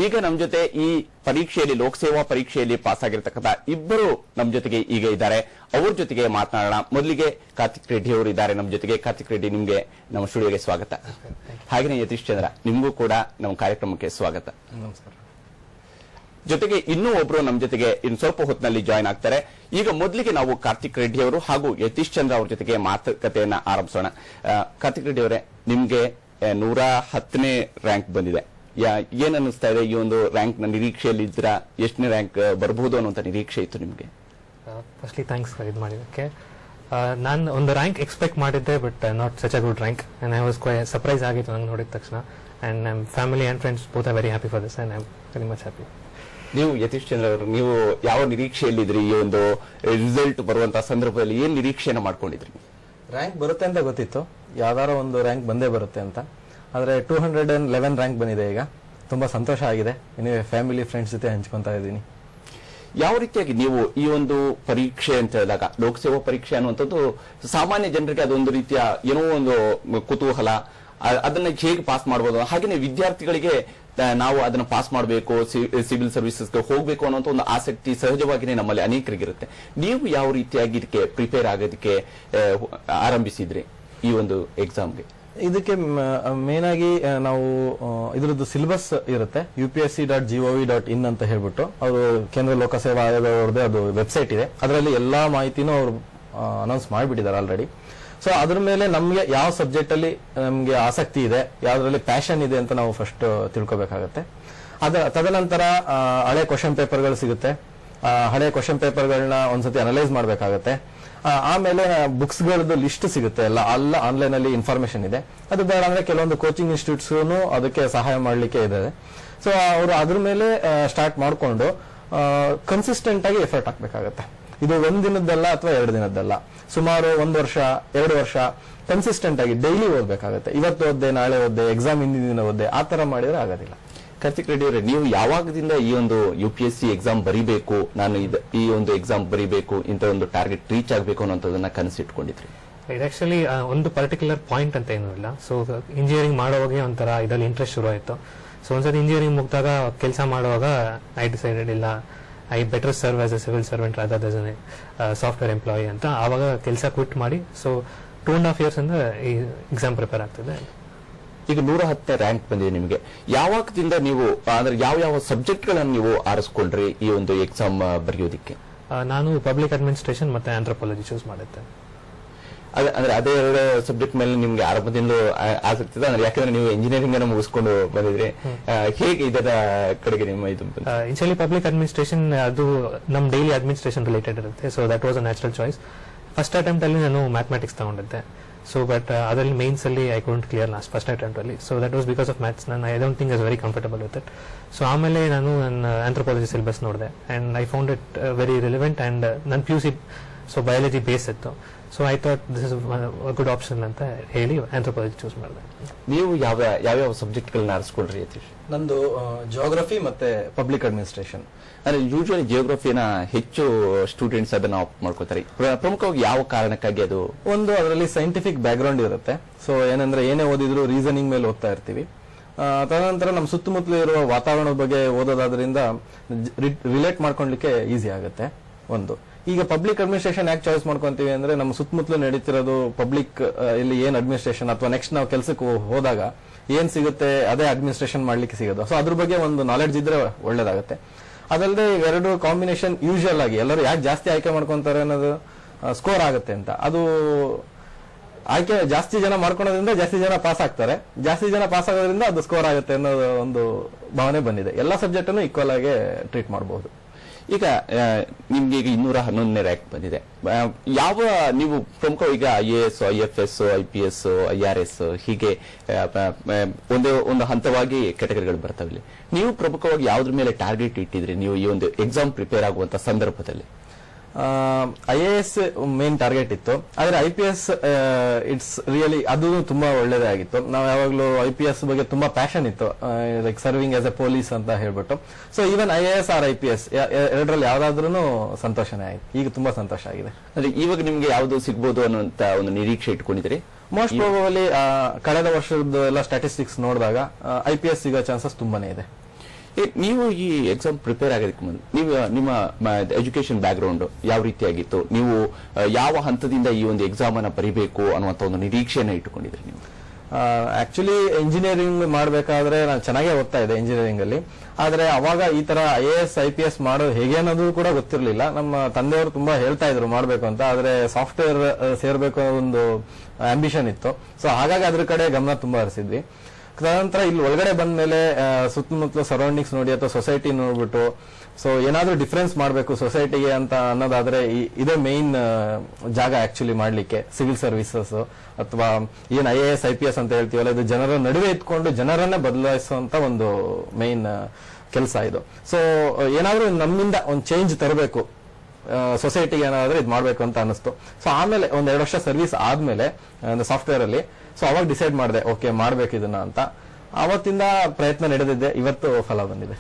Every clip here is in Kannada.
ಈಗ ನಮ್ಮ ಜೊತೆ ಈ ಪರೀಕ್ಷೆಯಲ್ಲಿ ಲೋಕಸೇವಾ ಪರೀಕ್ಷೆಯಲ್ಲಿ ಪಾಸ್ ಆಗಿರತಕ್ಕಂಥ ಇಬ್ಬರು ನಮ್ಮ ಜೊತೆಗೆ ಈಗ ಇದ್ದಾರೆ. ಅವ್ರ ಜೊತೆಗೆ ಮಾತನಾಡೋಣ. ಮೊದಲಿಗೆ ಕಾರ್ತಿಕ್ ರೆಡ್ಡಿ ಅವರು ಇದ್ದಾರೆ ನಮ್ಮ ಜೊತೆಗೆ. ಕಾರ್ತಿಕ್ ರೆಡ್ಡಿ, ನಿಮ್ಗೆ ನಮ್ಮ ಸ್ಟುಡಿಯೋಗೆ ಸ್ವಾಗತ. ಹಾಗೆಯೇ ಯತೀಶ್ ಚಂದ್ರ, ನಿಮಗೂ ಕೂಡ ನಮ್ಮ ಕಾರ್ಯಕ್ರಮಕ್ಕೆ ಸ್ವಾಗತ. ನಮಸ್ಕಾರ. ಜೊತೆಗೆ ಇನ್ನೂ ಒಬ್ರು ನಮ್ಮ ಜೊತೆಗೆ ಇನ್ನು ಸ್ವಲ್ಪ ಹೊತ್ತಿನಲ್ಲಿ ಜಾಯ್ನ್ ಆಗ್ತಾರೆ. ಈಗ ಮೊದಲಿಗೆ ನಾವು ಕಾರ್ತಿಕ್ ರೆಡ್ಡಿ ಅವರು ಹಾಗೂ ಯತೀಶ್ ಚಂದ್ರ ಅವ್ರ ಜೊತೆಗೆ ಮಾತುಕತೆಯನ್ನ ಆರಂಭಿಸೋಣ. ಕಾರ್ತಿಕ್ ರೆಡ್ಡಿ ಅವರೇ, ನಿಮ್ಗೆ 110ನೇ ರ್ಯಾಂಕ್ ಬಂದಿದೆ. ಏನ್ ಅನ್ನಿಸ್ತಾ ಇದೆ? ಈ ಒಂದು ರ್ಯಾಂಕ್ ನ ನಿರೀಕ್ಷೆಯಲ್ಲಿ ಇದ್ರ ಎಷ್ಟನೇ ರ್ಯಾಂಕ್ ಬರಬಹುದು ಅನ್ನುವಂತ ನಿರೀಕ್ಷೆ ಇತ್ತು ನಿಮ್ಗೆ? ಫಸ್ಟ್ಲಿ ಥ್ಯಾಂಕ್ಸ್ ಇದು ಮಾಡಿದಕ್ಕೆ. ನಾನು ಒಂದು ರ್ಯಾಂಕ್ ಎಕ್ಸ್ಪೆಕ್ಟ್ ಮಾಡಿದ್ದೆ, but not such a good rank, and I was surprise ಆಗಿತ್ತು ನಂಗೆ ನೋಡಿದ ತಕ್ಷಣ. ಅಂಡ್ ನಮ್ family and friends both are very happy for this, and I am very much happy. ನೀವು ಯತೀಶ್ ಚಂದ್ರ ಅವರು, ನೀವು ಯಾವ ನಿರೀಕ್ಷೆಯಲ್ಲಿದ್ರಿ? ಈ ಒಂದು ರಿಸಲ್ಟ್ ಬರುವಂತಹ ಸಂದರ್ಭದಲ್ಲಿ ಏನ್ ನಿರೀಕ್ಷೆನ ಮಾಡ್ಕೊಂಡಿದ್ರಿ? ರ್ಯಾಂಕ್ ಬರುತ್ತೆ ಅಂತ ಗೊತ್ತಿತ್ತು, ಯಾವ್ದಾರ ಒಂದು ರ್ಯಾಂಕ್ ಬಂದೇ ಬರುತ್ತೆ ಅಂತ. ಆದ್ರೆ 211 ರ್ಯಾಂಕ್ ಬಂದಿದೆ. ಈಗ ತುಂಬಾ ಸಂತೋಷ ಆಗಿದೆ. ಇನ್ನು ಫ್ಯಾಮಿಲಿ ಫ್ರೆಂಡ್ಸ್ ಜೊತೆ ಹಂಚ್ಕೊಂತಾ ಇದ್ದೀನಿ. ಯಾವ ರೀತಿಯಾಗಿ ನೀವು ಈ ಒಂದು ಪರೀಕ್ಷೆ ಅಂತ ಹೇಳಿದಾಗ, ಲೋಕಸೇವಾ ಪರೀಕ್ಷೆ ಅನ್ನುವಂಥದ್ದು ಸಾಮಾನ್ಯ ಜನರಿಗೆ ಅದೊಂದು ರೀತಿಯ ಏನೋ ಒಂದು ಕುತೂಹಲ, ಅದನ್ನ ಹೇಗೆ ಪಾಸ್ ಮಾಡಬಹುದು, ಹಾಗೆಯೇ ವಿದ್ಯಾರ್ಥಿಗಳಿಗೆ ನಾವು ಅದನ್ನ ಪಾಸ್ ಮಾಡಬೇಕು, ಸಿವಿಲ್ ಸರ್ವಿಸಸ್ಗೆ ಹೋಗಬೇಕು ಅನ್ನೋಂಥ ಒಂದು ಆಸಕ್ತಿ ಸಹಜವಾಗಿಯೇ ನಮ್ಮಲ್ಲಿ ಅನೇಕರಿಗಿರುತ್ತೆ. ನೀವು ಯಾವ ರೀತಿಯಾಗಿ ಇದಕ್ಕೆ ಪ್ರಿಪೇರ್ ಆಗೋದಕ್ಕೆ ಆರಂಭಿಸಿದ್ರಿ ಈ ಒಂದು ಎಕ್ಸಾಮ್ಗೆ? ಇದಕ್ಕೆ ಮೇನ್ ಆಗಿ ನಾವು ಇದ್ರದ್ದು ಸಿಲೆಬಸ್ ಇರುತ್ತೆ, upsc.gov.in ಅಂತ ಹೇಳ್ಬಿಟ್ಟು, ಅವರು ಕೇಂದ್ರ ಲೋಕಸೇವಾ ಆಯೋಗ ಅವ್ರದ್ದೇ ಅದು ವೆಬ್ಸೈಟ್ ಇದೆ. ಅದರಲ್ಲಿ ಎಲ್ಲಾ ಮಾಹಿತಿನೂ ಅವರು ಅನೌನ್ಸ್ ಮಾಡಿಬಿಟ್ಟಿದ್ದಾರೆ ಆಲ್ರೆಡಿ. ಸೊ ಅದ್ರ ಮೇಲೆ ನಮ್ಗೆ ಯಾವ ಸಬ್ಜೆಕ್ಟ್ ಅಲ್ಲಿ ನಮ್ಗೆ ಆಸಕ್ತಿ ಇದೆ, ಯಾವ್ದ್ರಲ್ಲಿ ಪ್ಯಾಷನ್ ಇದೆ ಅಂತ ನಾವು ಫಸ್ಟ್ ತಿಳ್ಕೊಬೇಕಾಗತ್ತೆ. ತದನಂತರ ಹಳೆ ಕ್ವಶನ್ ಪೇಪರ್ಗಳು ಸಿಗುತ್ತೆ. ಹಳೆ ಕ್ವಶನ್ ಪೇಪರ್ಗಳನ್ನ ಒಂದ್ಸತಿ ಅನಲೈಸ್ ಮಾಡ್ಬೇಕಾಗತ್ತೆ. ಆಮೇಲೆ ಬುಕ್ಸ್ ಗಳದ್ದು ಲಿಸ್ಟ್ ಸಿಗುತ್ತೆ, ಎಲ್ಲ ಆನ್ಲೈನ್ ಅಲ್ಲಿ ಇನ್ಫಾರ್ಮೇಶನ್ ಇದೆ. ಅದು ಬೇಡ ಅಂದ್ರೆ ಕೆಲವೊಂದು ಕೋಚಿಂಗ್ ಇನ್ಸ್ಟಿಟ್ಯೂಟ್ಸ್ ಅದಕ್ಕೆ ಸಹಾಯ ಮಾಡ್ಲಿಕ್ಕೆ ಇದೆ. ಸೊ ಅವರು ಅದ್ರ ಮೇಲೆ ಸ್ಟಾರ್ಟ್ ಮಾಡ್ಕೊಂಡು ಕನ್ಸಿಸ್ಟೆಂಟ್ ಆಗಿ ಎಫರ್ಟ್ ಹಾಕ್ಬೇಕಾಗತ್ತೆ. ಇದು ಒಂದ್ ದಿನದ್ದಲ್ಲ ಅಥವಾ 2 ದಿನದ್ದಲ್ಲ, ಸುಮಾರು 1 ವರ್ಷ 2 ವರ್ಷ ಕನ್ಸಿಸ್ಟೆಂಟ್ ಆಗಿ ಡೈಲಿ ಓದ್ಬೇಕಾಗತ್ತೆ. ಇವತ್ತು ಓದ್ದೆ, ನಾಳೆ ಓದ್ದೆ, ಎಕ್ಸಾಮ್ ಹಿಂದಿನ ದಿನ ಓದ್ದೆ, ಆ ತರ ಮಾಡಿದ್ರೆ ಆಗೋದಿಲ್ಲ. ಕಾರ್ತಿಕ್ ರೆಡ್ಡಿ ಅವರೇ, ನೀವು ಯಾವಾಗದಿಂದ ಈ ಒಂದು UPSC ಎಕ್ಸಾಮ್ ಬರೀಬೇಕು, ನಾನು ಈ ಒಂದು ಎಕ್ಸಾಮ್ ಬರೀಬೇಕು, ಇಂಥ ಒಂದು ಟಾರ್ಗೆಟ್ ರೀಚ್ ಆಗಬೇಕು ಅನ್ನೋದನ್ನ ಕನಸಿಟ್ಕೊಂಡಿದ್ರಿ? ಇದು ಆಕ್ಚುಲಿ ಒಂದು ಪರ್ಟಿಕ್ಯುಲರ್ ಪಾಯಿಂಟ್ ಅಂತ ಏನೂ ಇಲ್ಲ. ಸೊ ಇಂಜಿನಿಯರಿಂಗ್ ಮಾಡುವಾಗ ಒಂಥರ ಇದರಲ್ಲಿ ಇಂಟ್ರೆಸ್ಟ್ ಶುರು ಆಯ್ತು. ಸೊ ಒಂದ್ಸತಿ ಇಂಜಿನಿಯರಿಂಗ್ ಮುಗಿದಾಗ ಕೆಲಸ ಮಾಡುವಾಗ ಐ ಡಿಸೈಡೆಡ್, ಇಲ್ಲ I better serve as A civil servant rather than A software employee ಅಂತ. ಆವಾಗ ಕೆಲಸ ಕ್ವಿಟ್ ಮಾಡಿ, ಸೊ 2.5 years ಇಂದ ಈ ಎಕ್ಸಾಮ್ ಪ್ರಿಪೇರ್ ಆಗ್ತಿದೆ. ಈಗ 110ನೇ ರ್ಯಾಂಕ್ ಬಂದಿದೆ ನಿಮಗೆ. ಯಾವಾಗದಿಂದ ನೀವು ಅಂದ್ರೆ ಯಾವ ಸಬ್ಜೆಕ್ಟ್ ಗಳನ್ನು ನೀವು ಆರಿಸ್ಕೊಂಡ್ರಿ ಈ ಒಂದು ಎಕ್ಸಾಮ್ ಬರೆಯೋದಿಕ್ಕೆ? ನಾನು ಪಬ್ಲಿಕ್ ಅಡ್ಮಿನಿಸ್ಟ್ರೇಷನ್ ಮತ್ತೆ ಆಂಥ್ರೋಪಾಲಜಿ ಚೂಸ್ ಮಾಡಿದ್ದೆ. ಅಂದ್ರೆ ಅದೇ 2 ಸಬ್ಜೆಕ್ಟ್ ಮೇಲೆ ನಿಮ್ಗೆ ಆರಂಭದಿಂದ ಆಸಕ್ತಿ ಇದೆ ಅಂದ್ರೆ, ಯಾಕಂದ್ರೆ ನೀವು ಇಂಜಿನಿಯರಿಂಗ್ ಅನ್ನು ಮುಗಿಸ್ಕೊಂಡು ಬಂದಿದ್ರಿ. ಹೇಗೆ ಇದರ ಕಡೆಗೆ ನಿಮ್ಮ ಇದು? ಇನ್ಶಿಯಲಿ ಪಬ್ಲಿಕ್ ಅಡ್ಮಿನಿಸ್ಟ್ರೇಷನ್ ಅದು ನಮ್ ಡೈಲಿ ಅಡ್ಮಿನಿಸ್ಟ್ರೇಷನ್ ರಿಲೇಟೆಡ್ ಇರುತ್ತೆ. So that was a natural choice. First attempt ಅಲ್ಲಿ ನಾನು ಮ್ಯಾಥಮೆಟಿಕ್ಸ್ ತಗೊಂಡಿದ್ದೆ. ಸೊ ಬಟ್ ಅದರಲ್ಲಿ ಮೇನ್ಸ್ ಅಲ್ಲಿ I couldn't clear last first attempt ಅಲ್ಲಿ. So that was because of maths. ನಾನು I don't think is very comfortable with it. So ಆಮೇಲೆ ನಾನು ನನ್ನ ಆಂಥ್ರೋಪಾಲಜಿ ಸಿಲೆಬಸ್ ನೋಡಿದೆ, and I found it very relevant. And ನನ್ನ PUC ಸೊ ಬಯಾಲಜಿ ಬೇಸ್ ಇತ್ತು. So I thought this is good option ಅಂತ ಹೇಳಿ ಆಂಥ್ರೋಪಾಲಜಿ ಚೂಸ್ ಮಾಡಿದೆ. ನೀವು ಯಾವ ಸಬ್ಜೆಕ್ಟ್ ಗಳನ್ನ ಆರಿಸ್ಕೊಂಡ್ರಿ ಯತೀಶ್? ನಂದು ಜಿಯೋಗ್ರಫಿ ಮತ್ತೆ ಪಬ್ಲಿಕ್ ಅಡ್ಮಿನಿಸ್ಟ್ರೇಷನ್. ಅಂದ್ರೆ ಯೂಶುವಲಿ ಜಿಯೋಗ್ರಫಿನ ಹೆಚ್ಚು ಸ್ಟೂಡೆಂಟ್ಸ್ ಅದನ್ನ ಆಪ್ಟ್ ಮಾಡ್ಕೋತಾರೆ. ಪ್ರಮುಖವಾಗಿ ಯಾವ ಕಾರಣಕ್ಕಾಗಿ? ಅದು ಒಂದು ಅದರಲ್ಲಿ ಸೈಂಟಿಫಿಕ್ ಬ್ಯಾಕ್ ಗ್ರೌಂಡ್ ಇರುತ್ತೆ. ಸೊ ಏನಂದ್ರೆ ಏನೇ ಓದಿದ್ರು ರೀಸನಿಂಗ್ ಮೇಲೆ ಓದ್ತಾ ಇರ್ತೀವಿ. ತದನಂತರ ನಮ್ಮ ಸುತ್ತಮುತ್ತಲು ಇರುವ ವಾತಾವರಣದ ಬಗ್ಗೆ ಓದೋದ್ರಿಂದ ರಿಲೇಟ್ ಮಾಡ್ಕೊಳ್ಲಿಕ್ಕೆ ಈಸಿ ಆಗುತ್ತೆ. ಒಂದು ಈಗ ಪಬ್ಲಿಕ್ ಅಡ್ಮಿನಿಸ್ಟ್ರೇಷನ್ ಯಾಕೆ ಚಾಯ್ಸ್ ಮಾಡ್ಕೊಂತೀವಿ ಅಂದ್ರೆ, ನಮ್ಮ ಸುತ್ತಮುತ್ತಲು ನಡೀತಿರೋದು ಪಬ್ಲಿಕ್ ಇಲ್ಲಿ ಏನ್ ಅಡ್ಮಿನಿಸ್ಟ್ರೇಷನ್ ಅಥವಾ ನೆಕ್ಸ್ಟ್ ನಾವು ಕೆಲಸಕ್ಕೆ ಹೋದಾಗ ಏನ್ ಸಿಗುತ್ತೆ ಅದೇ ಅಡ್ಮಿನಿಸ್ಟ್ರೇಷನ್ ಮಾಡ್ಲಿಕ್ಕೆ ಸಿಗೋದು. ಸೊ ಅದ್ರ ಬಗ್ಗೆ ಒಂದು ನಾಲೆಡ್ಜ್ ಇದ್ರೆ ಒಳ್ಳೇದಾಗುತ್ತೆ. ಅದಲ್ಲದೆ ಇವೆರಡು ಕಾಂಬಿನೇಷನ್ ಯೂಶುವಲ್ ಆಗಿ ಎಲ್ಲರೂ ಯಾಕೆ ಜಾಸ್ತಿ ಆಯ್ಕೆ ಮಾಡ್ಕೊಂತಾರೆ ಅನ್ನೋದು ಸ್ಕೋರ್ ಆಗುತ್ತೆ ಅಂತ. ಅದು ಆಯ್ಕೆ ಜಾಸ್ತಿ ಜನ ಮಾಡ್ಕೊಳೋದ್ರಿಂದ ಜಾಸ್ತಿ ಜನ ಪಾಸ್ ಆಗ್ತಾರೆ, ಜಾಸ್ತಿ ಜನ ಪಾಸ್ ಆಗೋದ್ರಿಂದ ಅದು ಸ್ಕೋರ್ ಆಗುತ್ತೆ ಅನ್ನೋದು ಒಂದು ಭಾವನೆ ಬಂದಿದೆ. ಎಲ್ಲಾ ಸಬ್ಜೆಕ್ಟ್ ಅನ್ನು ಈಕ್ವಲ್ ಆಗಿ ಟ್ರೀಟ್ ಮಾಡಬಹುದು. ಈಗ ನಿಮ್ಗೆ ಈಗ 211ನೇ ರ್ಯಾಂಕ್ ಬಂದಿದೆ. ಯಾವ ನೀವು ಪ್ರಮುಖವಾಗಿ ಈಗ IAS, IFS, IPS, IRS ಹೀಗೆ ಒಂದು ಹಂತವಾಗಿ ಕೆಟಗರಿಗಳು ಬರ್ತಾವಿಲ್ಲ. ನೀವು ಪ್ರಮುಖವಾಗಿ ಯಾವ್ದ್ರ ಮೇಲೆ ಟಾರ್ಗೆಟ್ ಇಟ್ಟಿದ್ರಿ ನೀವು ಈ ಒಂದು ಎಕ್ಸಾಮ್ ಪ್ರಿಪೇರ್ ಆಗುವಂತ ಸಂದರ್ಭದಲ್ಲಿ? IAS ಮೇನ್ ಟಾರ್ಗೆಟ್ ಇತ್ತು. ಆದ್ರೆ IPS ಇಟ್ಸ್ ರಿಯಲಿ ಅದು ತುಂಬಾ ಒಳ್ಳೇದೇ ಆಗಿತ್ತು. ನಾವು ಯಾವಾಗ್ಲೂ IPS ಬಗ್ಗೆ ತುಂಬಾ ಪ್ಯಾಷನ್ ಇತ್ತು, like serving as a police ಅಂತ ಹೇಳ್ಬಿಟ್ಟು. So even IAS or IPS ಎರಡರಲ್ಲಿ ಯಾವ್ದಾದ್ರೂ ಸಂತೋಷನೇ ಆಯ್ತು. ಈಗ ತುಂಬಾ ಸಂತೋಷ ಆಗಿದೆ. ಅಂದ್ರೆ ಇವಾಗ ನಿಮ್ಗೆ ಯಾವ್ದು ಸಿಗ್ಬೋದು ಅನ್ನುವಂತ ಒಂದು ನಿರೀಕ್ಷೆ ಇಟ್ಕೊಂಡಿದ್ರಿ? ಮೋಸ್ಟ್ ಪ್ರಾಬಬಲಿ ಕಳೆದ ವರ್ಷದ ಎಲ್ಲ ಸ್ಟ್ಯಾಟಿಸ್ಟಿಕ್ಸ್ ನೋಡಿದಾಗ IPS ಸಿಗೋ ಚಾನ್ಸಸ್ ತುಂಬಾನೇ ಇದೆ. ನೀವು ಈ ಎಕ್ಸಾಮ್ ಪ್ರಿಪೇರ್ ಆಗೋದಕ್ಕೆ ಮುಂದೆ ನೀವು ನಿಮ್ಮ ಎಜುಕೇಶನ್ ಬ್ಯಾಕ್ಗ್ರೌಂಡ್ ಯಾವ ರೀತಿಯಾಗಿತ್ತು, ನೀವು ಯಾವ ಹಂತದಿಂದ ಈ ಒಂದು ಎಕ್ಸಾಮ್ ಅನ್ನ ಬರಿಬೇಕು ಅನ್ನುವಂತ ಒಂದು ನಿರೀಕ್ಷೆಯನ್ನ ಇಟ್ಟುಕೊಂಡಿದ್ರಿ ನೀವು? ಆಕ್ಚುಲಿ ಇಂಜಿನಿಯರಿಂಗ್ ಮಾಡಬೇಕಾದ್ರೆ ನಾನು ಚೆನ್ನಾಗೇ ಓದ್ತಾ ಇದ್ದೆ ಇಂಜಿನಿಯರಿಂಗ್ ಅಲ್ಲಿ. ಆದ್ರೆ ಅವಾಗ ಈ ತರ IAS IPS ಮಾಡೋದು ಹೇಗೆ ಅನ್ನೋದು ಕೂಡ ಗೊತ್ತಿರಲಿಲ್ಲ. ನಮ್ಮ ತಂದೆಯವರು ತುಂಬಾ ಹೇಳ್ತಾ ಇದ್ರು ಮಾಡ್ಬೇಕು ಅಂತ, ಆದ್ರೆ ಸಾಫ್ಟ್ವೇರ್ ಸೇರ್ಬೇಕು ಅನ್ನೋ ಒಂದು ಆಂಬಿಷನ್ ಇತ್ತು. ಸೊ ಹಾಗಾಗಿ ಅದ್ರ ಕಡೆ ಗಮನ ತುಂಬಾ ಹರಿಸಿದ್ವಿ. ತದನಂತರ ಇಲ್ಲಿ ಒಳಗಡೆ ಬಂದ ಮೇಲೆ ಸುತ್ತಮುತ್ತಲು ಸರೌಂಡಿಂಗ್ಸ್ ನೋಡಿ ಅಥವಾ ಸೊಸೈಟಿ ನೋಡ್ಬಿಟ್ಟು ಸೊ ಏನಾದ್ರೂ ಡಿಫ್ರೆನ್ಸ್ ಮಾಡಬೇಕು ಸೊಸೈಟಿಗೆ ಅಂತ ಅನ್ನೋದಾದ್ರೆ ಇದೇ ಮೇನ್ ಜಾಗ ಆಕ್ಚುಲಿ ಮಾಡ್ಲಿಕ್ಕೆ. ಸಿವಿಲ್ ಸರ್ವಿಸಸ್ ಅಥವಾ ಏನ್ IAS IPS ಅಂತ ಹೇಳ್ತೀವಲ್ಲ, ಇದು ಜನರ ನಡುವೆ ಇಟ್ಕೊಂಡು ಜನರನ್ನೇ ಬದಲಾಯಿಸುವಂತ ಒಂದು ಮೇನ್ ಕೆಲಸ ಇದು. ಸೊ ಏನಾದ್ರೂ ನಮ್ಮಿಂದ ಒಂದು ಚೇಂಜ್ ತರಬೇಕು ಸೊಸೈಟಿಗೆ ಏನಾದ್ರೆ ಇದು ಮಾಡ್ಬೇಕು ಅಂತ ಅನಿಸ್ತು. ಸೊ ಆಮೇಲೆ ಒಂದ್ 2 ವರ್ಷ ಸರ್ವಿಸ್ ಆದ್ಮೇಲೆ ಸಾಫ್ಟ್ವೇರ್ ಅಲ್ಲಿ ಸೊ ಅವಾಗ ಡಿಸೈಡ್ ಮಾಡಿದೆ ಓಕೆ ಮಾಡ್ಬೇಕು ಇದನ್ನ ಅಂತ. ಅವತ್ತಿಂದ ಪ್ರಯತ್ನ ನಡೆದಿದ್ದೆ, ಇವತ್ತು ಫಲ ಬಂದಿದೆ.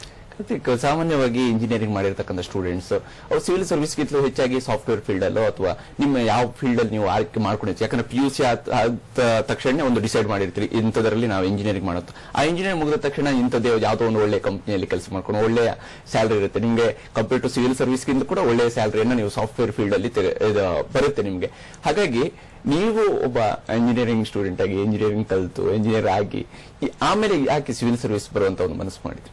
ಸಾಮಾನ್ಯವಾಗಿ ಇಂಜಿನಿಯರಿಂಗ್ ಮಾಡಿರ್ತಕ್ಕಂಥ ಸ್ಟೂಡೆಂಟ್ಸ್ ಅವ್ರು ಸಿವಿಲ್ ಸರ್ವಿಸ್ಗಿಂತಲೂ ಹೆಚ್ಚಾಗಿ ಸಾಫ್ಟ್ವೇರ್ ಫೀಲ್ಡ್ ಅಲ್ಲೋ ಅಥವಾ ನಿಮ್ಮ ಯಾವ ಫೀಲ್ಡ್ ಅಲ್ಲಿ ನೀವು ಆಯ್ಕೆ ಮಾಡ್ಕೊಂಡಿರ್ತೀವಿ, ಯಾಕಂದ್ರೆ PUC ಆದ ತಕ್ಷಣ ಒಂದು ಡಿಸೈಡ್ ಮಾಡಿರ್ತೀರಿ ಇಂಥದ್ರಲ್ಲಿ ನಾವು ಇಂಜಿನಿಯರಿಂಗ್ ಮಾಡೋದು. ಆ ಇಂಜಿನಿಯರ್ ಮುಗಿದ ತಕ್ಷಣ ಇಂಥದ್ದೇ ಯಾವುದೋ ಒಂದು ಒಳ್ಳೆ ಕಂಪನಿಯಲ್ಲಿ ಕೆಲಸ ಮಾಡ್ಕೊಂಡು ಒಳ್ಳೆಯ ಸ್ಯಾಲರಿ ಇರುತ್ತೆ ನಿಮಗೆ. ಕಂಪೇರ್ ಟು ಸಿವಿಲ್ ಸರ್ವಿಸ್ಗಿಂತ ಕೂಡ ಒಳ್ಳೆಯ ಸ್ಯಾಲರಿಯನ್ನು ನೀವು ಸಾಫ್ಟ್ವೇರ್ ಫೀಲ್ಡ್ ಅಲ್ಲಿ ಬರುತ್ತೆ ನಿಮಗೆ. ಹಾಗಾಗಿ ನೀವು ಒಬ್ಬ ಇಂಜಿನಿಯರಿಂಗ್ ಸ್ಟೂಡೆಂಟ್ ಆಗಿ ಇಂಜಿನಿಯರಿಂಗ್ ಕಲಿತು ಇಂಜಿನಿಯರ್ ಆಗಿ ಆಮೇಲೆ ಯಾಕೆ ಸಿವಿಲ್ ಸರ್ವಿಸ್ ಬರುವಂತ ಒಂದು ಮನಸ್ಸು ಮಾಡಿದ್ರಿ?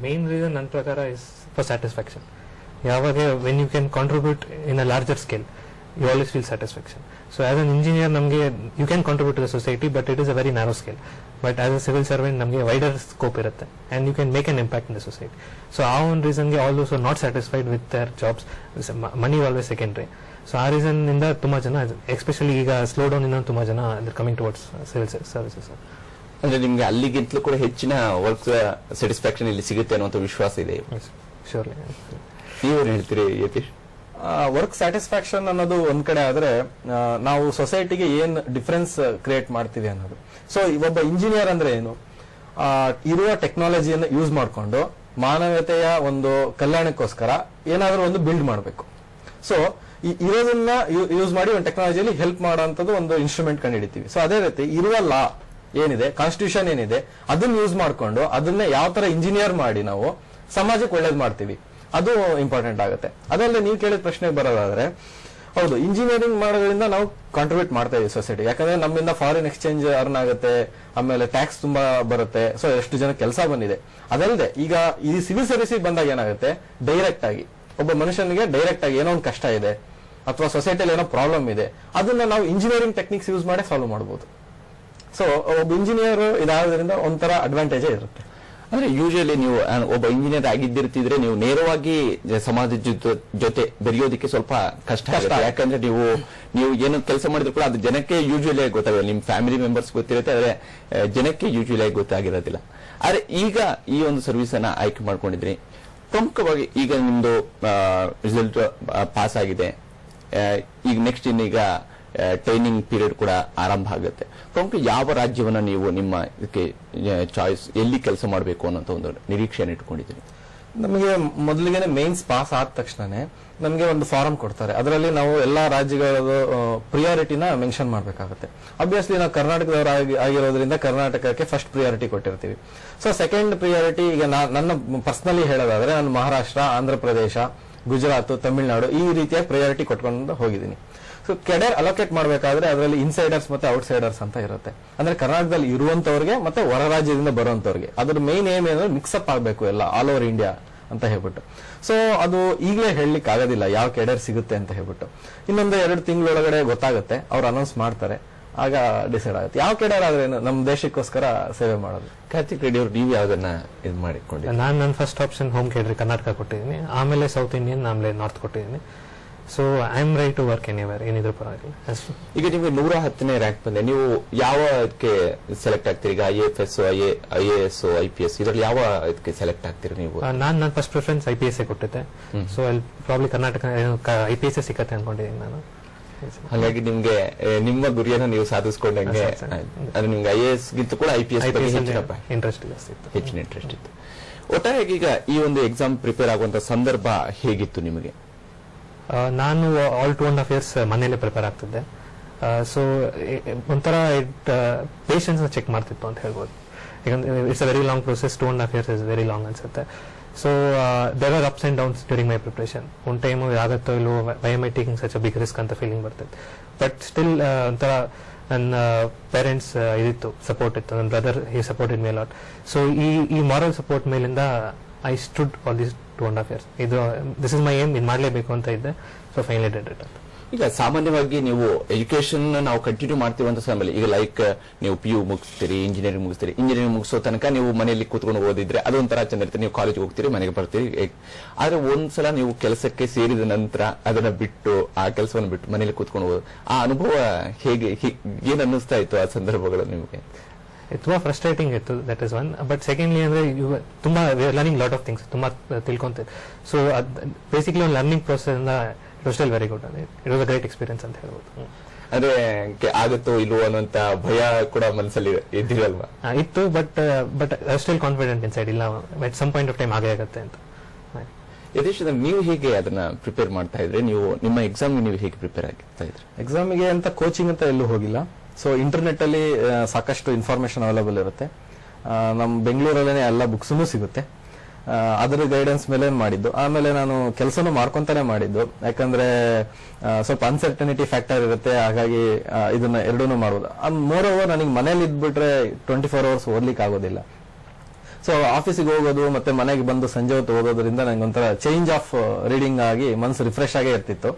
ಮೇನ್ ರೀಸನ್ ನನ್ನ ಪ್ರಕಾರ ಇಸ್ ಫಾರ್ ಸ್ಯಾಟಿಸ್ಫ್ಯಾಕ್ಷನ್. ಯಾವಾಗ when you can contribute in a larger scale you always feel satisfaction. So as an engineer ನಮಗೆ you can contribute to the society but it is a very narrow scale. But as a civil servant ನಮಗೆ ವೈಡರ್ ಸ್ಕೋಪ್ ಇರುತ್ತೆ and you can make an impact in the society. So ಆ ಒಂದು ರೀಸನ್ಗೆ also not satisfied with their jobs, money always secondary. So ಆ ರೀಸನ್ ಇಂದ ತುಂಬಾ ಜನ ಎಸ್ಪೆಷಲಿ ಈಗ ಸ್ಲೋ ಡೌನ್ ಇಂದ ತುಂಬಾ ಜನ ಕಮಿಂಗ್ ಟುವರ್ಡ್ಸ್ ಸಿವಿಲ್ ಸರ್ವಿಸಸ್. ಅಂದ್ರೆ ನಿಮ್ಗೆ ಅಲ್ಲಿಗಿಂತಲೂ ಕೂಡ ಹೆಚ್ಚಿನ ವರ್ಕ್ ಸ್ಯಾಟಿಸ್ಫ್ಯಾಕ್ಷನ್ ಇಲ್ಲಿ ಸಿಗುತ್ತೆ ಅನ್ನುವಂಥ ವಿಶ್ವಾಸ ಇದೆ. ಶೋರ್ಲಿ. ನೀವೇನು ಹೇಳ್ತೀರಿ ಯತೀಶ್? ವರ್ಕ್ ಸ್ಯಾಟಿಸ್ಫ್ಯಾಕ್ಷನ್ ಅನ್ನೋದು ಒಂದ್ ಕಡೆ ಆದ್ರೆ ನಾವು ಸೊಸೈಟಿಗೆ ಏನ್ ಡಿಫರೆನ್ಸ್ ಕ್ರಿಯೇಟ್ ಮಾಡ್ತೀವಿ ಅನ್ನೋದು. ಸೊ ಒಬ್ಬ ಇಂಜಿನಿಯರ್ ಅಂದ್ರೆ ಏನು, ಇರುವ ಟೆಕ್ನಾಲಜಿಯನ್ನು ಯೂಸ್ ಮಾಡಿಕೊಂಡು ಮಾನವತೆಯ ಒಂದು ಕಲ್ಯಾಣಕ್ಕೋಸ್ಕರ ಏನಾದ್ರೂ ಒಂದು ಬಿಲ್ಡ್ ಮಾಡಬೇಕು. ಸೊ ಇರೋದನ್ನ ಯೂಸ್ ಮಾಡಿ ಒಂದು ಟೆಕ್ನಾಲಜಿಯಲ್ಲಿ ಹೆಲ್ಪ್ ಮಾಡುವಂತದ್ದು ಒಂದು ಇನ್ಸ್ಟ್ರೂಮೆಂಟ್ ಕಂಡು ಹಿಡಿತೀವಿ. ಸೊ ಅದೇ ರೀತಿ ಇರುವ ಲಾ ಏನಿದೆ, ಕಾನ್ಸ್ಟಿಟ್ಯೂಷನ್ ಏನಿದೆ, ಅದನ್ನ ಯೂಸ್ ಮಾಡ್ಕೊಂಡು ಅದನ್ನ ಯಾವ ತರ ಇಂಜಿನಿಯರ್ ಮಾಡಿ ನಾವು ಸಮಾಜಕ್ಕೆ ಒಳ್ಳೇದ್ ಮಾಡ್ತೀವಿ, ಅದು ಇಂಪಾರ್ಟೆಂಟ್ ಆಗುತ್ತೆ. ಅದಲ್ಲದೆ ನೀವು ಕೇಳಿದ ಪ್ರಶ್ನೆ ಬರೋದಾದ್ರೆ, ಹೌದು ಇಂಜಿನಿಯರಿಂಗ್ ಮಾಡೋದ್ರಿಂದ ನಾವು ಕಾಂಟ್ರಿಬ್ಯೂಟ್ ಮಾಡ್ತಾ ಇದೀವಿ ಸೊಸೈಟಿ. ಯಾಕಂದ್ರೆ ನಮ್ಮಿಂದ ಫಾರಿನ್ ಎಕ್ಸ್ಚೇಂಜ್ ಅರ್ನ್ ಆಗುತ್ತೆ, ಆಮೇಲೆ ಟ್ಯಾಕ್ಸ್ ತುಂಬಾ ಬರುತ್ತೆ. ಸೊ ಎಷ್ಟು ಜನ ಕೆಲಸ ಬಂದಿದೆ. ಅದಲ್ಲದೆ ಈಗ ಈ ಸಿವಿಲ್ ಸರ್ವಿಸ್ ಬಂದಾಗ ಏನಾಗುತ್ತೆ, ಡೈರೆಕ್ಟ್ ಆಗಿ ಒಬ್ಬ ಮನುಷ್ಯನಿಗೆ ಡೈರೆಕ್ಟ್ ಆಗಿ ಏನೋ ಒಂದು ಕಷ್ಟ ಇದೆ ಅಥವಾ ಸೊಸೈಟಿಯಲ್ಲಿ ಏನೋ ಪ್ರಾಬ್ಲಮ್ ಇದೆ, ಅದನ್ನ ನಾವು ಇಂಜಿನಿಯರಿಂಗ್ ಟೆಕ್ನಿಕ್ಸ್ ಯೂಸ್ ಮಾಡಿ ಸಾಲ್ವ್ ಮಾಡಬಹುದು. ಸೊ ಒಬ್ಬ ಇಂಜಿನಿಯರ್ ಇದಾಗೋದ್ರಿಂದ ಒಂಥರ ಅಡ್ವಾಂಟೇಜೇ ಇರುತ್ತೆ. ಅಂದ್ರೆ ಯೂಶಲಿ ನೀವು ಒಬ್ಬ ಇಂಜಿನಿಯರ್ ಆಗಿದ್ದಿರ್ತಿದ್ರೆ ನೀವು ನೇರವಾಗಿ ಸಮಾಜದ ಜೊತೆ ಬೆರೆಯೋದಕ್ಕೆ ಸ್ವಲ್ಪ ಕಷ್ಟ ಆಗುತ್ತೆ. ಯಾಕಂದ್ರೆ ನೀವು ಏನು ಕೆಲಸ ಮಾಡಿದ್ರು ಕೂಡ ಅದು ಜನಕ್ಕೆ ಯೂಶಲಿ ಗೊತ್ತಾಗಲ್ಲ. ನಿಮ್ ಫ್ಯಾಮಿಲಿ ಮೆಂಬರ್ಸ್ ಗೊತ್ತಿರುತ್ತೆ, ಆದ್ರೆ ಜನಕ್ಕೆ ಯೂಶಲಿ ಗೊತ್ತಾಗಿರೋದಿಲ್ಲ. ಆದ್ರೆ ಈಗ ಈ ಒಂದು ಸರ್ವಿಸ್ ಅನ್ನ ಆಯ್ಕೆ ಮಾಡ್ಕೊಂಡಿದ್ರಿ, ಪ್ರಮುಖವಾಗಿ ಈಗ ನಿಮ್ದು ರಿಸಲ್ಟ್ ಪಾಸ್ ಆಗಿದೆ, ಈಗ ನೆಕ್ಸ್ಟ್ ಇನ್ನೀಗ ಟ್ರೈನಿಂಗ್ ಪೀರಿಯಡ್ ಕೂಡ ಆರಂಭ ಆಗುತ್ತೆ. ಪ್ರಮುಖ ಯಾವ ರಾಜ್ಯವನ್ನ ನೀವು ನಿಮ್ಮ ಇದಕ್ಕೆ ಚಾಯ್ಸ್ ಎಲ್ಲಿ ಕೆಲಸ ಮಾಡಬೇಕು ಅನ್ನೋ ಒಂದು ನಿರೀಕ್ಷೆಯನ್ನು ಇಟ್ಕೊಂಡಿದ್ದೀರಿ? ನಮಗೆ ಮೊದಲಿಗೆ ಮೇನ್ಸ್ ಪಾಸ್ ಆದ ತಕ್ಷಣನೇ ನಮಗೆ ಒಂದು ಫಾರಂ ಕೊಡ್ತಾರೆ. ಅದರಲ್ಲಿ ನಾವು ಎಲ್ಲಾ ರಾಜ್ಯಗಳ ಪ್ರಿಯಾರಿಟಿನ ಮೆನ್ಷನ್ ಮಾಡಬೇಕಾಗುತ್ತೆ. ಅಬ್ವಿಯಸ್ಲಿ ನಾವು ಕರ್ನಾಟಕದವರು ಆಗಿರೋದ್ರಿಂದ ಕರ್ನಾಟಕಕ್ಕೆ ಫಸ್ಟ್ ಪ್ರಿಯಾರಿಟಿ ಕೊಟ್ಟಿರ್ತೀವಿ. ಸೊ ಸೆಕೆಂಡ್ ಪ್ರಿಯಾರಿಟಿ ಈಗ ನನ್ನ ಪರ್ಸನಲಿ ಹೇಳೋದಾದ್ರೆ ನಾನು ಮಹಾರಾಷ್ಟ್ರ, ಆಂಧ್ರ ಪ್ರದೇಶ, ಗುಜರಾತ್, ತಮಿಳುನಾಡು ಈ ರೀತಿಯ ಪ್ರಿಯಾರಿಟಿ ಕೊಟ್ಕೊಂಡು ಹೋಗಿದ್ದೀನಿ. ಸೊ ಕೆಡರ್ ಅಲೋಕೇಟ್ ಮಾಡಬೇಕಾದ್ರೆ ಅದರಲ್ಲಿ ಇನ್ಸೈಡರ್ಸ್ ಮತ್ತೆ ಔಟ್ಸೈಡರ್ಸ್ ಅಂತ ಇರುತ್ತೆ. ಅಂದ್ರೆ ಕರ್ನಾಟಕದಲ್ಲಿ ಇರುವಂತವ್ರಿಗೆ ಮತ್ತೆ ಹೊರ ರಾಜ್ಯದಿಂದ ಬರುವಂತವ್ರಿಗೆ ಅದ್ರ ಮೇನ್ ಏಮ್ ಏನಂದ್ರೆ ಮಿಕ್ಸಪ್ ಆಗಬೇಕು ಎಲ್ಲ ಆಲ್ ಓವರ್ ಇಂಡಿಯಾ ಅಂತ ಹೇಳ್ಬಿಟ್ಟು. ಸೊ ಅದು ಈಗಲೇ ಹೇಳಲಿಕ್ಕೆ ಆಗೋದಿಲ್ಲ ಯಾವ ಕೆಡರ್ ಸಿಗುತ್ತೆ ಅಂತ ಹೇಳ್ಬಿಟ್ಟು. ಇನ್ನೊಂದು 2 ತಿಂಗಳೊಳಗಡೆ ಗೊತ್ತಾಗುತ್ತೆ, ಅವ್ರು ಅನೌನ್ಸ್ ಮಾಡ್ತಾರೆ, ಆಗ ಡಿಸೈಡ್ ಆಗುತ್ತೆ ಯಾವ ಕೆಡರ್ ಆದ್ರೆ ನಮ್ಮ ದೇಶಕ್ಕೋಸ್ಕರ ಸೇವೆ ಮಾಡೋದು. ಕಾರ್ತಿಕ್ ರೆಡ್ಡಿ ಅವರು ನೀವು ಯಾವ್ದನ್ನ ಇದು ಮಾಡಿಕೊಂಡಿದ್ದೀರಿ? ನಾನು ನನ್ನ first option home cadre Karnataka ಕೊಟ್ಟಿದ್ದೀನಿ, ಆಮೇಲೆ ಸೌತ್ ಇಂಡಿಯನ್, ಆಮೇಲೆ ನಾರ್ತ್ ಕೊಟ್ಟಿದ್ದೀನಿ. So I am right to work anywhere, ಏನಿದ್ರು ಪರವಾಗಿಲ್ಲ. ಈಗ ನಿಮಗೆ 110ನೇ ರ್ಯಾಂಕ್ ಬಂದೆ, ನೀವು ಯಾವ ಇದಕ್ಕೆ ಸೆಲೆಕ್ಟ್ ಆಗ್ತೀರಿ? ಈಗ IAFS, IAS, IPS ಇದರಲ್ಲಿ ಯಾವ ಇದಕ್ಕೆ ಸೆಲೆಕ್ಟ್ ಆಗ್ತೀರಿ ನೀವು? ನನ್ನ ಫಸ್ಟ್ ಪ್ರಿಫರೆನ್ಸ್ IPS ಕೊಟ್ಟಿದ್ದೆ. ಸೊ ಅಲ್ಲಿ ಪ್ರಾಬ್ಲಿ ಕರ್ನಾಟಕ IPS ಸಿಕ್ಕತ್ತೆ ಅನ್ಕೊಂಡಿದ್ದೀನಿ ನಾನು. ಹಾಗಾಗಿ ನಿಮ್ಗೆ ನಿಮ್ಮ ಗುರಿಯನ್ನು ನೀವು ಸಾಧಿಸ್ಕೊಂಡಂಗೆ ಅದು ನಿಮ್ಗೆ IAS ಗಿಂತ ಕೂಡ IPS ಇಂಟ್ರೆಸ್ಟ್ ಜಾಸ್ತಿ ಇತ್ತು, ಹೆಚ್ಚಿನ ಇಂಟ್ರೆಸ್ಟ್ ಇತ್ತು. ಒಟ್ಟಾರೆ ಈಗ ಈ ಒಂದು ಎಕ್ಸಾಮ್ ಪ್ರಿಪೇರ್ ಆಗುವಂತ ಸಂದರ್ಭ ಹೇಗಿತ್ತು ನಿಮಗೆ? ನಾನು ಆಲ್ 2.5 years ಮನೇಲೆ ಪ್ರಿಪೇರ್ ಆಗ್ತಿದ್ದೆ. ಸೊ ಒಂಥರ ಪೇಷನ್ಸ್ ಚೆಕ್ ಮಾಡ್ತಿತ್ತು ಅಂತ ಹೇಳ್ಬೋದು. It's a very long process, 2.5 years is very long ಅನ್ಸುತ್ತೆ. So there are ups and downs during my preparation. ಒಂದು ಟೈಮು ಆಗುತ್ತೋ ಇಲ್ಲೋ, why am I taking such a big risk ಅಂತ ಫೀಲಿಂಗ್ ಬರ್ತೈತೆ. ಬಟ್ ಸ್ಟಿಲ್ ಒಂಥರ ನನ್ನ ಪೇರೆಂಟ್ಸ್ ಇದಿತ್ತು, ಸಪೋರ್ಟ್ ಇತ್ತು. ನನ್ನ brother he supported me lot. So ಈ ಮಾರಲ್ ಸಪೋರ್ಟ್ ಮೇಲಿಂದ I studied all these 2.5 years. This is my aim, ಇದು ಮಾಡಲೇಬೇಕು ಅಂತ ಇದ್ದೆ. ಸೊ ಫೈನಲಿ ಡಿಡ್ ಇಟ್ ಅಂತ. ಈಗ ಸಾಮಾನ್ಯವಾಗಿ ನೀವು ಎಜುಕೇಶನ್ ನಾವು ಕಂಟಿನ್ಯೂ ಮಾಡ್ತೀವಂತ ಸಮಯದಲ್ಲಿ ಈಗ ಲೈಕ್ ನೀವು PU ಮುಗಿಸ್ತೀರಿ, ಇಂಜಿನಿಯರಿಂಗ್ ಮುಗಿಸ್ತೀರಿ, ಇಂಜಿನಿಯರಿಂಗ್ ಮುಗಿಸೋ ತನಕ ನೀವು ಮನೆಯಲ್ಲಿ ಕೂತ್ಕೊಂಡು ಓದಿದ್ರೆ ಅದೊಂಥರ ಚೆನ್ನಾಗಿರುತ್ತೆ. ನೀವು ಕಾಲೇಜ್ ಹೋಗ್ತೀರಿ, ಮನೆಗೆ ಬರ್ತೀರಿ. ಆದ್ರೆ ಒಂದ್ಸಲ ನೀವು ಕೆಲಸಕ್ಕೆ ಸೇರಿದ ನಂತರ ಅದನ್ನ ಬಿಟ್ಟು, ಆ ಕೆಲಸವನ್ನು ಬಿಟ್ಟು ಮನೆಯಲ್ಲಿ ಕೂತ್ಕೊಂಡು ಓದು, ಆ ಅನುಭವ ಹೇಗೆ, ಏನ್ ಅನ್ನಿಸ್ತಾ ಇತ್ತು ಆ ಸಂದರ್ಭಗಳು ನಿಮಗೆ? ತುಂಬಾ ಫ್ರಸ್ಟ್ರೇಟಿಂಗ್ ಇತ್ತು, that is one. But secondly ಅಂದ್ರೆ ತುಂಬಾ ಲರ್ನಿಂಗ್ ಲಾಟ್ ಆಫ್ ಥಿಂಗ್ಸ್, ತುಂಬಾ ತಿಳ್ಕೊಂತೀವಿ. ಸೊ ಬೇಸಿಕ್ಲಿ ಒಂದು ಲರ್ನಿಂಗ್ ಪ್ರೊಸೆಸ್ ಇಂದ it was still very good. It was a great experience ಅಂತ ಹೇಳ್ಬೋದು. ಅಂದ್ರೆ ಆಗುತ್ತೋ ಇಲ್ವೋ ಅನ್ನೋಂತ ಭಯ ಕೂಡ ಮನಸ್ಸಲ್ಲಿ ಇದ್ದಿರಲ್ವಾ? ಇತ್ತು, but still confident inside, ಇಲ್ಲ but some point of time ಆಗೇ ಆಗುತ್ತೆ ಅಂತ. ಯತೀಶ್, ನೀವು ಹೇಗೆ ಅದನ್ನ ಪ್ರಿಪೇರ್ ಮಾಡ್ತಾ ಇದ್ರೆ? ನೀವು ನಿಮ್ಮ ಎಕ್ಸಾಮ್ ನೀವು ಹೇಗೆ ಪ್ರಿಪೇರ್ ಆಗ್ತಾ ಇದ್ರಿ? ಎಕ್ಸಾಮಿಗೆ ಅಂತ ಕೋಚಿಂಗ್ ಅಂತ ಎಲ್ಲೂ ಹೋಗಿಲ್ಲ. ಸೊ ಇಂಟರ್ನೆಟ್ ಅಲ್ಲಿ ಸಾಕಷ್ಟು ಇನ್ಫಾರ್ಮೇಶನ್ ಅವೈಲೇಬಲ್ ಇರುತ್ತೆ. ನಮ್ಮ ಬೆಂಗಳೂರಲ್ಲೇ ಎಲ್ಲ ಬುಕ್ಸ್ನು ಸಿಗುತ್ತೆ. ಅದರ ಗೈಡೆನ್ಸ್ ಮೇಲೆ ಮಾಡಿದ್ದು. ಆಮೇಲೆ ನಾನು ಕೆಲಸನೂ ಮಾಡ್ಕೊಂತಾನೆ ಮಾಡಿದ್ದು, ಯಾಕಂದ್ರೆ ಸ್ವಲ್ಪ ಅನ್ಸರ್ಟನಿಟಿ ಫ್ಯಾಕ್ಟರ್ ಇರುತ್ತೆ. ಹಾಗಾಗಿ ಇದನ್ನ ಎರಡೂ ಮಾಡ್ಬೋದು. ಮೋರ್ ಓವರ್ ನನಗೆ ಮನೇಲಿ ಇದ್ಬಿಟ್ರೆ 24 hours ಓದ್ಲಿಕ್ಕೆ ಆಗೋದಿಲ್ಲ. ಸೊ ಆಫೀಸಿಗೆ ಹೋಗೋದು ಮತ್ತೆ ಮನೆಗೆ ಬಂದು ಸಂಜೆ ಹೊತ್ತು ಓದೋದ್ರಿಂದ ನಂಗೆ ಒಂಥರ ಚೇಂಜ್ ಆಫ್ ರೀಡಿಂಗ್ ಆಗಿ ಮನಸ್ಸು ರಿಫ್ರೆಶ್ ಆಗೇ ಇರ್ತಿತ್ತು.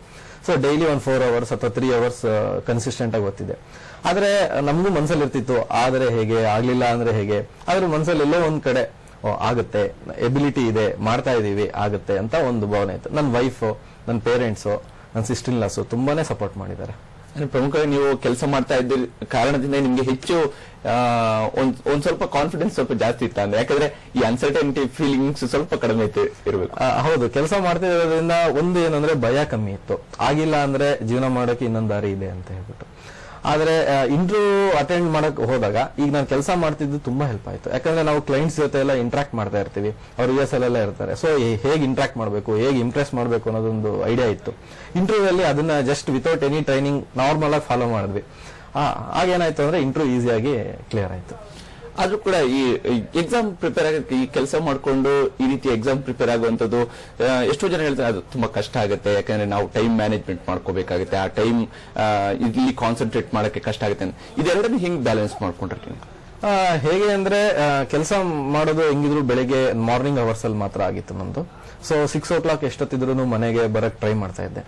ಸೊ ಡೈಲಿ ಒಂದು 4 hours ಅಥವಾ 3 hours ಕನ್ಸಿಸ್ಟೆಂಟ್ ಆಗಿ ಓದ್ತಿದ್ದೆ. ಆದ್ರೆ ನಮಗೂ ಮನಸ್ಸಲ್ಲಿ ಇರ್ತಿತ್ತು, ಆದರೆ ಹೇಗೆ, ಆಗ್ಲಿಲ್ಲ ಅಂದ್ರೆ ಹೇಗೆ. ಆದ್ರೆ ಮನಸ್ಸಲ್ಲಿ ಎಲ್ಲೋ ಒಂದ್ ಕಡೆ ಆಗುತ್ತೆ, ಎಬಿಲಿಟಿ ಇದೆ, ಮಾಡ್ತಾ ಇದೀವಿ, ಆಗುತ್ತೆ ಅಂತ ಒಂದು ಭಾವನೆ ಇತ್ತು. ನನ್ನ ವೈಫ್, ನನ್ನ ಪೇರೆಂಟ್ಸು, ನನ್ನ ಸಿಸ್ಟರ್ ಇನ್ ಲಾಸ್ ತುಂಬಾನೇ ಸಪೋರ್ಟ್ ಮಾಡಿದ್ದಾರೆ. ಪ್ರಮುಖವಾಗಿ ನೀವು ಕೆಲಸ ಮಾಡ್ತಾ ಇದ್ದ ಕಾರಣದಿಂದ ನಿಮ್ಗೆ ಹೆಚ್ಚು ಒಂದ್ ಸ್ವಲ್ಪ ಕಾನ್ಫಿಡೆನ್ಸ್ ಸ್ವಲ್ಪ ಜಾಸ್ತಿ ಇತ್ತ ಅಂದ್ರೆ, ಯಾಕಂದ್ರೆ ಈ ಅನ್ಸರ್ಟನಿಟಿ ಫೀಲಿಂಗ್ಸ್ ಸ್ವಲ್ಪ ಕಡಿಮೆ ಇರಬೇಕು. ಹೌದು, ಕೆಲಸ ಮಾಡ್ತಿರೋದ್ರಿಂದ ಒಂದು ಏನಂದ್ರೆ ಭಯ ಕಮ್ಮಿ ಇತ್ತು. ಆಗಿಲ್ಲ ಅಂದ್ರೆ ಜೀವನ ಮಾಡೋಕೆ ಇನ್ನೊಂದು ದಾರಿ ಇದೆ ಅಂತ ಹೇಳ್ಬಿಟ್ಟು. ಆದ್ರೆ ಇಂಟರ್ವ್ಯೂ ಅಟೆಂಡ್ ಮಾಡಕ್ ಹೋದಾಗ ಈಗ ನಾನು ಕೆಲಸ ಮಾಡ್ತಿದ್ದು ತುಂಬಾ ಹೆಲ್ಪ್ ಆಯ್ತು. ಯಾಕಂದ್ರೆ ನಾವು ಕ್ಲೈಂಟ್ಸ್ ಜೊತೆ ಎಲ್ಲ ಇಂಟ್ರಾಕ್ಟ್ ಮಾಡ್ತಾ ಇರ್ತೀವಿ, ಅವ್ರು US ಅಲ್ಲೆಲ್ಲ ಇರ್ತಾರೆ. ಸೊ ಹೇಗೆ ಇಂಟ್ರಾಕ್ಟ್ ಮಾಡಬೇಕು, ಹೇಗೆ ಇಂಪ್ರೆಸ್ ಮಾಡಬೇಕು ಅನ್ನೋದೊಂದು ಐಡಿಯಾ ಇತ್ತು. ಇಂಟರ್ವ್ಯೂ ಅಲ್ಲಿ ಅದನ್ನ just without any training normal ಆಗಿ ಫಾಲೋ ಮಾಡಿದ್ವಿ. ಆಗೇನಾಯ್ತು ಅಂದ್ರೆ ಇಂಟರ್ವ್ಯೂ ಈಸಿಯಾಗಿ ಕ್ಲಿಯರ್ ಆಯ್ತು. ಆದ್ರೂ ಕೂಡ ಈ ಎಕ್ಸಾಮ್ ಪ್ರಿಪೇರ್ ಆಗಕ್ಕೆ, ಈ ಕೆಲಸ ಮಾಡ್ಕೊಂಡು ಈ ರೀತಿ ಎಕ್ಸಾಮ್ ಪ್ರಿಪೇರ್ ಆಗುವಂತದ್ದು ಎಷ್ಟೋ ಜನ ಹೇಳ್ತಾರೆ ಅದು ತುಂಬಾ ಕಷ್ಟ ಆಗುತ್ತೆ. ಯಾಕಂದ್ರೆ ನಾವು ಟೈಮ್ ಮ್ಯಾನೇಜ್ಮೆಂಟ್ ಮಾಡ್ಕೋಬೇಕಾಗುತ್ತೆ, ಆ ಟೈಮ್ ಇಲ್ಲಿ ಕಾನ್ಸಂಟ್ರೇಟ್ ಮಾಡಕ್ಕೆ ಕಷ್ಟ ಆಗುತ್ತೆ. ಇದೆರಡನ್ನ ಹೆಂಗ್ ಬ್ಯಾಲೆನ್ಸ್ ಮಾಡ್ಕೊಂಡಿರ್ತೀನಿ? ಹೇಗೆ ಅಂದ್ರೆ ಕೆಲಸ ಮಾಡೋದು ಹೆಂಗಿದ್ರು ಬೆಳಿಗ್ಗೆ ಮಾರ್ನಿಂಗ್ ಅವರ್ಸ್ ಅಲ್ಲಿ ಮಾತ್ರ ಆಗಿತ್ತು ನಮ್ದು. ಸೊ 6 o'clock ಎಷ್ಟೊತ್ತಿದ್ರು ಮನೆಗೆ ಬರಕ್ ಟ್ರೈ ಮಾಡ್ತಾ ಇದ್ದೆ.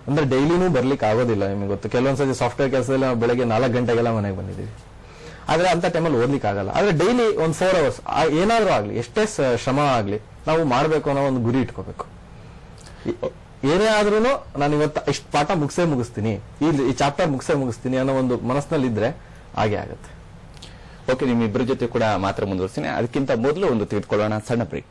ಅಂದ್ರೆ ಡೈಲಿನೂ ಬರ್ಲಿಕ್ಕೆ ಆಗೋದಿಲ್ಲ, ನಿಮಗೆ ಗೊತ್ತು. ಕೆಲವೊಂದ್ಸತಿ ಸಾಫ್ಟ್ವೇರ್ ಕೆಲಸದಲ್ಲಿ ನಾವು ಬೆಳಗ್ಗೆ 4 ಗಂಟೆಗೆಲ್ಲ ಮನೆಗೆ ಬಂದಿದ್ದೀವಿ. ಆದ್ರೆ ಅಂತ ಟೈಮಲ್ಲಿ ಓದ್ಲಿಕ್ಕೆ ಆಗಲ್ಲ. ಆದ್ರೆ ಡೈಲಿ ಒಂದು 4 hours ಏನಾದ್ರೂ ಆಗ್ಲಿ, ಎಷ್ಟೇ ಶ್ರಮ ಆಗ್ಲಿ, ನಾವು ಮಾಡ್ಬೇಕು ಅನ್ನೋ ಒಂದು ಗುರಿ ಇಟ್ಕೋಬೇಕು. ಏನೇ ಆದ್ರೂ ನಾನು ಇವತ್ತು ಇಷ್ಟು ಪಾಠ ಮುಗಿಸ್ತೀನಿ, ಈ ಚಾಪ್ಟರ್ ಮುಗಿಸ್ತೀನಿ ಅನ್ನೋ ಒಂದು ಮನಸ್ಸಿನಲ್ಲಿ ಇದ್ರೆ ಹಾಗೆ ಆಗುತ್ತೆ. ಓಕೆ, ನಿಮ್ಮಿಬ್ಬರ ಜೊತೆ ಕೂಡ ಮಾತ್ರ ಮುಂದುವರಿಸ್ತೀನಿ. ಅದಕ್ಕಿಂತ ಮೊದಲು ಒಂದು ತೆಗೆದುಕೊಳ್ಳೋಣ ಸಣ್ಣ ಬ್ರೇಕ್.